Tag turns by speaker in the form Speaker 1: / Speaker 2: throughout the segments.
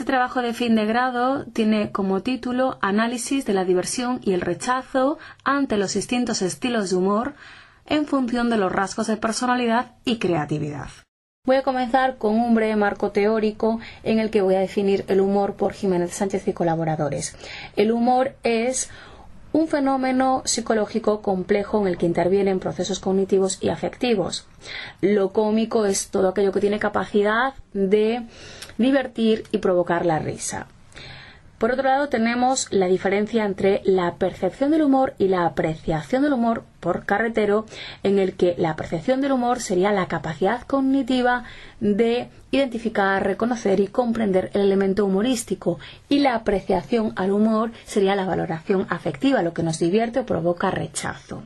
Speaker 1: trabajo de fin de grado tiene como título Análisis de la diversión y el rechazo ante los distintos estilos de humor en función de los rasgos de personalidad y creatividad. Voy a comenzar con un breve marco teórico en el que voy a definir el humor por Jiménez Sánchez y colaboradores. El humor es un fenómeno psicológico complejo en el que intervienen procesos cognitivos y afectivos. Lo cómico es todo aquello que tiene capacidad de divertir y provocar la risa. Por otro lado, tenemos la diferencia entre la percepción del humor y la apreciación del humor por Carretero, en el que la percepción del humor sería la capacidad cognitiva de identificar, reconocer y comprender el elemento humorístico, y la apreciación al humor sería la valoración afectiva, lo que nos divierte o provoca rechazo.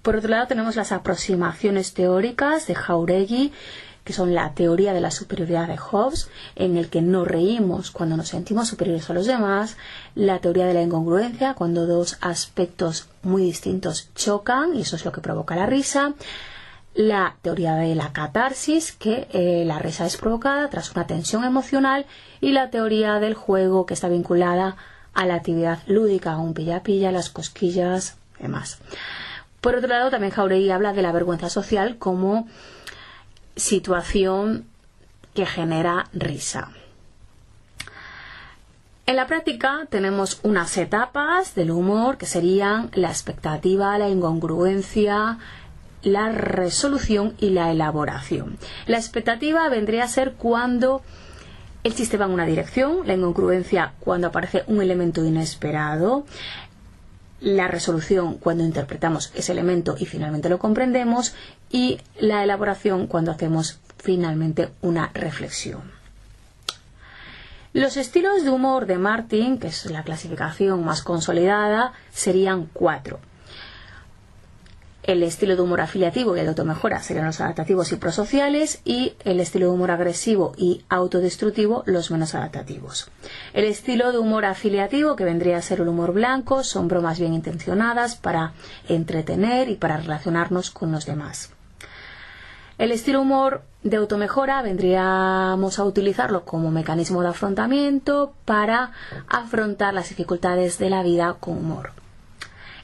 Speaker 1: Por otro lado, tenemos las aproximaciones teóricas de Jáuregui, que son la teoría de la superioridad de Hobbes, en el que nos reímos cuando nos sentimos superiores a los demás, la teoría de la incongruencia, cuando dos aspectos muy distintos chocan, y eso es lo que provoca la risa, la teoría de la catarsis, que la risa es provocada tras una tensión emocional, y la teoría del juego, que está vinculada a la actividad lúdica, un pilla-pilla, las cosquillas, demás. Por otro lado, también Jáuregui habla de la vergüenza social como situación que genera risa. En la práctica tenemos unas etapas del humor que serían la expectativa, la incongruencia, la resolución y la elaboración. La expectativa vendría a ser cuando el chiste va en una dirección, la incongruencia cuando aparece un elemento inesperado, la resolución cuando interpretamos ese elemento y finalmente lo comprendemos, y la elaboración cuando hacemos finalmente una reflexión. Los estilos de humor de Martin, que es la clasificación más consolidada, serían 4. El estilo de humor afiliativo y el de automejora serían los adaptativos y prosociales, y el estilo de humor agresivo y autodestructivo los menos adaptativos. El estilo de humor afiliativo, que vendría a ser el humor blanco, son bromas bien intencionadas para entretener y para relacionarnos con los demás. El estilo humor de automejora vendríamos a utilizarlo como mecanismo de afrontamiento para afrontar las dificultades de la vida con humor.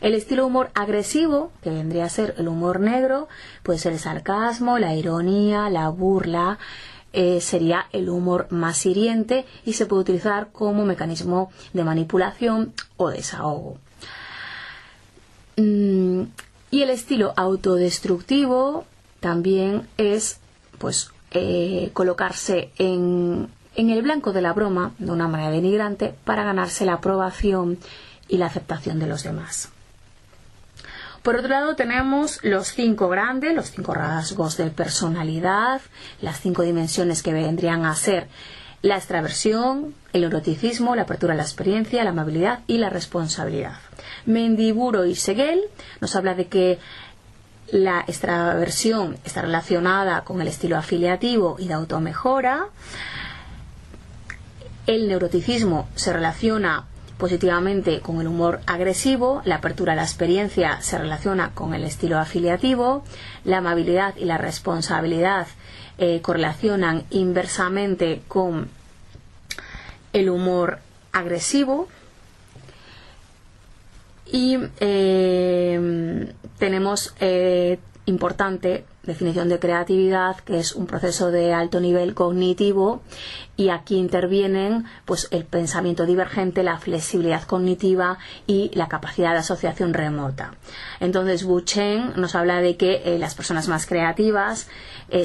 Speaker 1: El estilo humor agresivo, que vendría a ser el humor negro, puede ser el sarcasmo, la ironía, la burla, sería el humor más hiriente y se puede utilizar como mecanismo de manipulación o desahogo. Y el estilo autodestructivo también es colocarse en el blanco de la broma de una manera denigrante para ganarse la aprobación y la aceptación de los demás. Por otro lado, tenemos los 5 grandes, los 5 rasgos de personalidad, las 5 dimensiones que vendrían a ser la extraversión, el neuroticismo, la apertura a la experiencia, la amabilidad y la responsabilidad. Mendiburo y Segel nos habla de que la extraversión está relacionada con el estilo afiliativo y de automejora. El neuroticismo se relaciona positivamente con el humor agresivo, la apertura a la experiencia se relaciona con el estilo afiliativo, la amabilidad y la responsabilidad correlacionan inversamente con el humor agresivo, y tenemos importante definición de creatividad, que es un proceso de alto nivel cognitivo, y aquí intervienen el pensamiento divergente, la flexibilidad cognitiva y la capacidad de asociación remota. Entonces Buchen nos habla de que las personas más creativas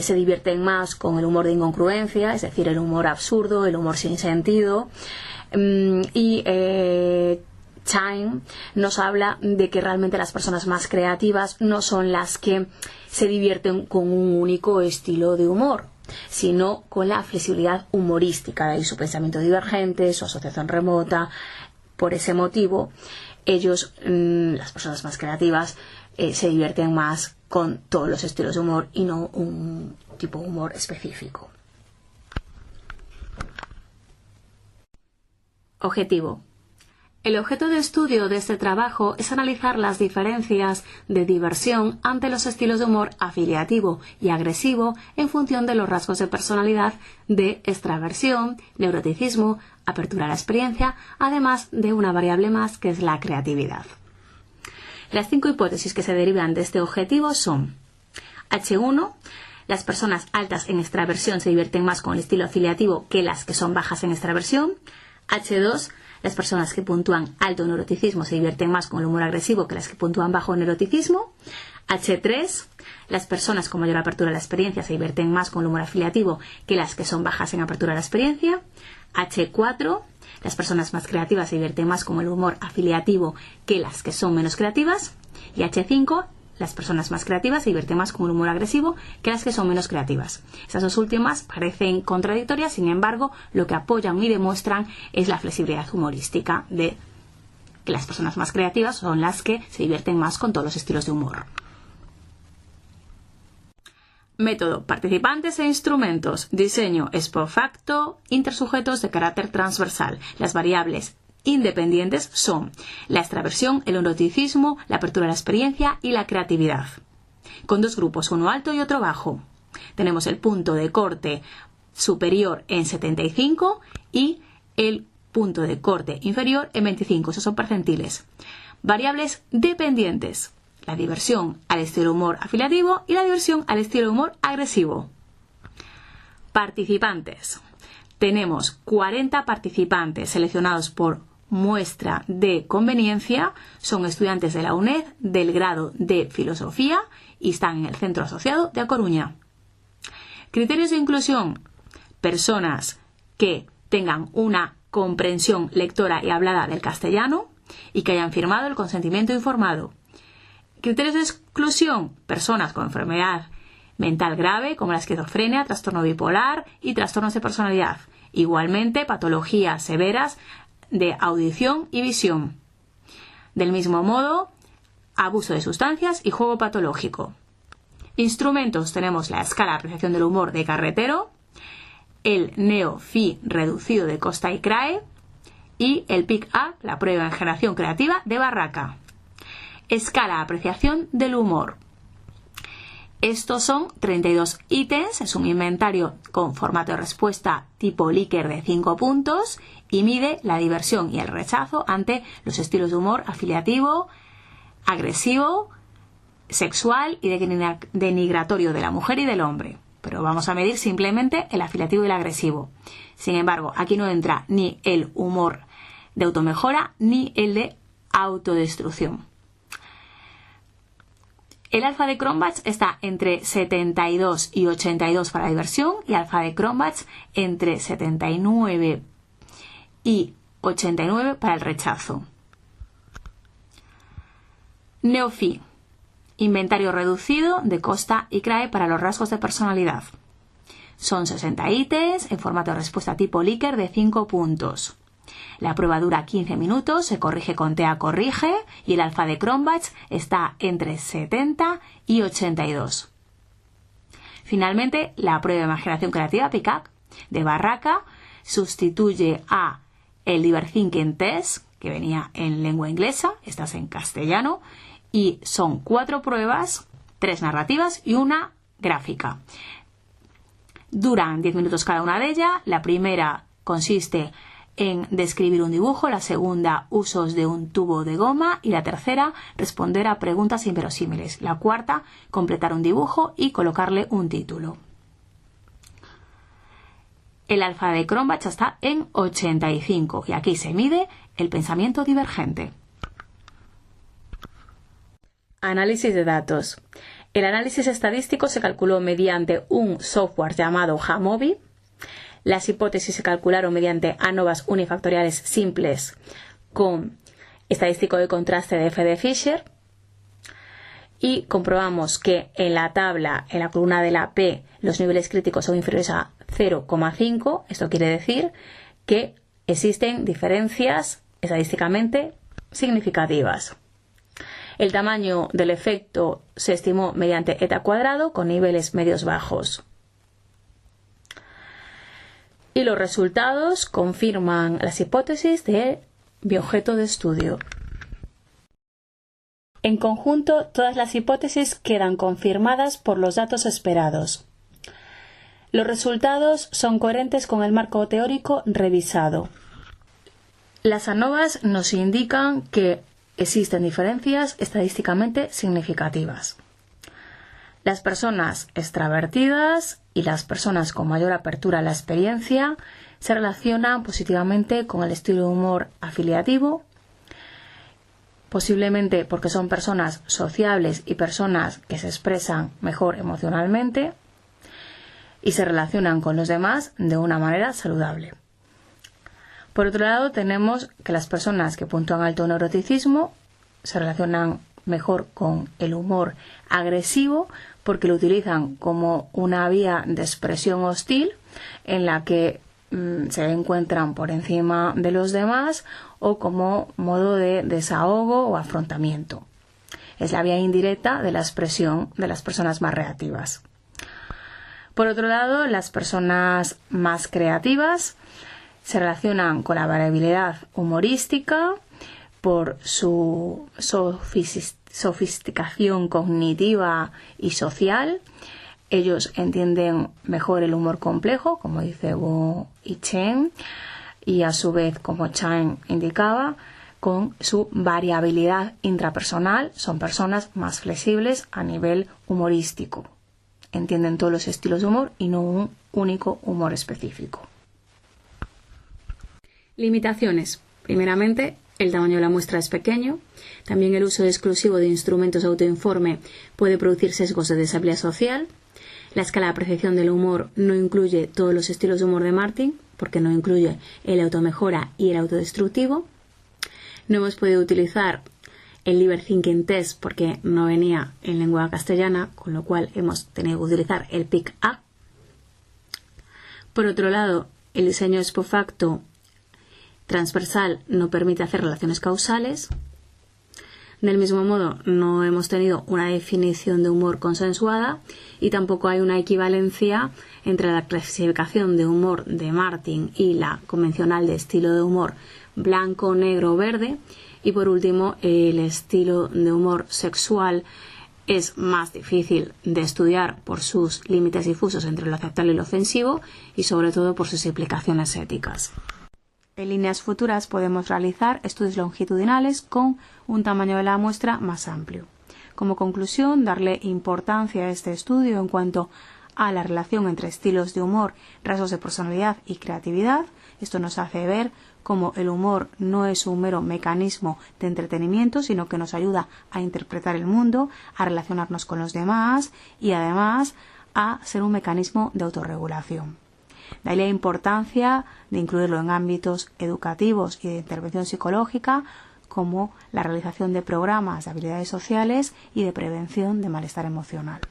Speaker 1: se divierten más con el humor de incongruencia, es decir, el humor absurdo, el humor sin sentido, y Chine nos habla de que realmente las personas más creativas no son las que se divierten con un único estilo de humor, sino con la flexibilidad humorística, de ahí su pensamiento divergente, su asociación remota. Por ese motivo, ellos, las personas más creativas, se divierten más con todos los estilos de humor y no un tipo de humor específico. Objetivo: El objeto de estudio de este trabajo es analizar las diferencias de diversión ante los estilos de humor afiliativo y agresivo en función de los rasgos de personalidad de extraversión, neuroticismo, apertura a la experiencia, además de una variable más que es la creatividad. Las 5 hipótesis que se derivan de este objetivo son: H1. Las personas altas en extraversión se divierten más con el estilo afiliativo que las que son bajas en extraversión. H2. Las personas que puntúan alto en neuroticismo se divierten más con el humor agresivo que las que puntúan bajo en neuroticismo. H3. Las personas con mayor apertura a la experiencia se divierten más con el humor afiliativo que las que son bajas en apertura a la experiencia. H4. Las personas más creativas se divierten más con el humor afiliativo que las que son menos creativas. Y H5. Las personas más creativas se divierten más con el humor agresivo que las que son menos creativas. Estas dos últimas parecen contradictorias, sin embargo, lo que apoyan y demuestran es la flexibilidad humorística de que las personas más creativas son las que se divierten más con todos los estilos de humor. Método: participantes e instrumentos. Diseño: ex post facto, intersujetos de carácter transversal. Las variables independientes son la extraversión, el neuroticismo, la apertura a la experiencia y la creatividad. Con dos grupos, uno alto y otro bajo. Tenemos el punto de corte superior en 75 y el punto de corte inferior en 25. Esos son percentiles. Variables dependientes: la diversión al estilo humor afiliativo y la diversión al estilo humor agresivo. Participantes. Tenemos 40 participantes seleccionados por muestra de conveniencia. Son estudiantes de la UNED del grado de Filosofía y están en el Centro Asociado de A Coruña. Criterios de inclusión: personas que tengan una comprensión lectora y hablada del castellano y que hayan firmado el consentimiento informado. Criterios de exclusión: personas con enfermedad mental grave como la esquizofrenia, trastorno bipolar y trastornos de personalidad. Igualmente, patologías severas de audición y visión. Del mismo modo, abuso de sustancias y juego patológico. Instrumentos: tenemos la escala de apreciación del humor de Carretero, el Neo-Phi reducido de Costa y Crae y el PIC-A, la prueba en generación creativa de Barraca. Escala de apreciación del humor. Estos son 32 ítems, es un inventario con formato de respuesta tipo Likert de 5 puntos y mide la diversión y el rechazo ante los estilos de humor afiliativo, agresivo, sexual y denigratorio de la mujer y del hombre. Pero vamos a medir simplemente el afiliativo y el agresivo. Sin embargo, aquí no entra ni el humor de automejora ni el de autodestrucción. El alfa de Cronbach está entre 72 y 82 para la diversión y alfa de Cronbach entre 79 y 89 para el rechazo. Neo-Phi, inventario reducido de Costa y Crae para los rasgos de personalidad. Son 60 ítems en formato de respuesta tipo Likert de 5 puntos. La prueba dura 15 minutos, se corrige con TEA corrige y el alfa de Cronbach está entre 70 y 82. Finalmente, la prueba de imaginación creativa PICAC de Barraca sustituye a el Diverthinking Test, que venía en lengua inglesa, esta es en castellano, y son 4 pruebas, 3 narrativas y una gráfica. Duran 10 minutos cada una de ellas. La primera consiste en describir un dibujo, la segunda usos de un tubo de goma y la tercera responder a preguntas inverosímiles. La cuarta completar un dibujo y colocarle un título. El alfa de Cronbach está en 85 y aquí se mide el pensamiento divergente. Análisis de datos. El análisis estadístico se calculó mediante un software llamado Jamovi. Las hipótesis se calcularon mediante ANOVAs unifactoriales simples con estadístico de contraste de F. de Fisher. Y comprobamos que en la tabla, en la columna de la P, los niveles críticos son inferiores a 0,5. Esto quiere decir que existen diferencias estadísticamente significativas. El tamaño del efecto se estimó mediante eta cuadrado con niveles medios bajos. Y los resultados confirman las hipótesis de Biobjeto de estudio. En conjunto, todas las hipótesis quedan confirmadas por los datos esperados. Los resultados son coherentes con el marco teórico revisado. Las ANOVAs nos indican que existen diferencias estadísticamente significativas. Las personas extravertidas y las personas con mayor apertura a la experiencia se relacionan positivamente con el estilo de humor afiliativo, posiblemente porque son personas sociables y personas que se expresan mejor emocionalmente y se relacionan con los demás de una manera saludable. Por otro lado, tenemos que las personas que puntúan alto neuroticismo se relacionan mejor con el humor agresivo porque lo utilizan como una vía de expresión hostil en la que se encuentran por encima de los demás o como modo de desahogo o afrontamiento. Es la vía indirecta de la expresión de las personas más reactivas. Por otro lado, las personas más creativas se relacionan con la variabilidad humorística por su sofisticación cognitiva y social. Ellos entienden mejor el humor complejo, como dice Wu y Chen, y a su vez, como Chen indicaba, con su variabilidad intrapersonal, son personas más flexibles a nivel humorístico. Entienden todos los estilos de humor y no un único humor específico. Limitaciones. Primeramente, el tamaño de la muestra es pequeño. También el uso exclusivo de instrumentos de autoinforme puede producir sesgos de deshabilidad social. La escala de apreciación del humor no incluye todos los estilos de humor de Martin, porque no incluye el automejora y el autodestructivo. No hemos podido utilizar el Liber Thinking Test porque no venía en lengua castellana, con lo cual hemos tenido que utilizar el PIC-A. Por otro lado, el diseño ex post facto transversal no permite hacer relaciones causales. Del mismo modo, no hemos tenido una definición de humor consensuada y tampoco hay una equivalencia entre la clasificación de humor de Martin y la convencional de estilo de humor blanco, negro, verde. Y por último, el estilo de humor sexual es más difícil de estudiar por sus límites difusos entre lo aceptable y lo ofensivo y sobre todo por sus implicaciones éticas. En líneas futuras podemos realizar estudios longitudinales con un tamaño de la muestra más amplio. Como conclusión, darle importancia a este estudio en cuanto a la relación entre estilos de humor, rasgos de personalidad y creatividad. Esto nos hace ver cómo el humor no es un mero mecanismo de entretenimiento, sino que nos ayuda a interpretar el mundo, a relacionarnos con los demás y además a ser un mecanismo de autorregulación. De ahí la importancia de incluirlo en ámbitos educativos y de intervención psicológica, como la realización de programas de habilidades sociales y de prevención de malestar emocional.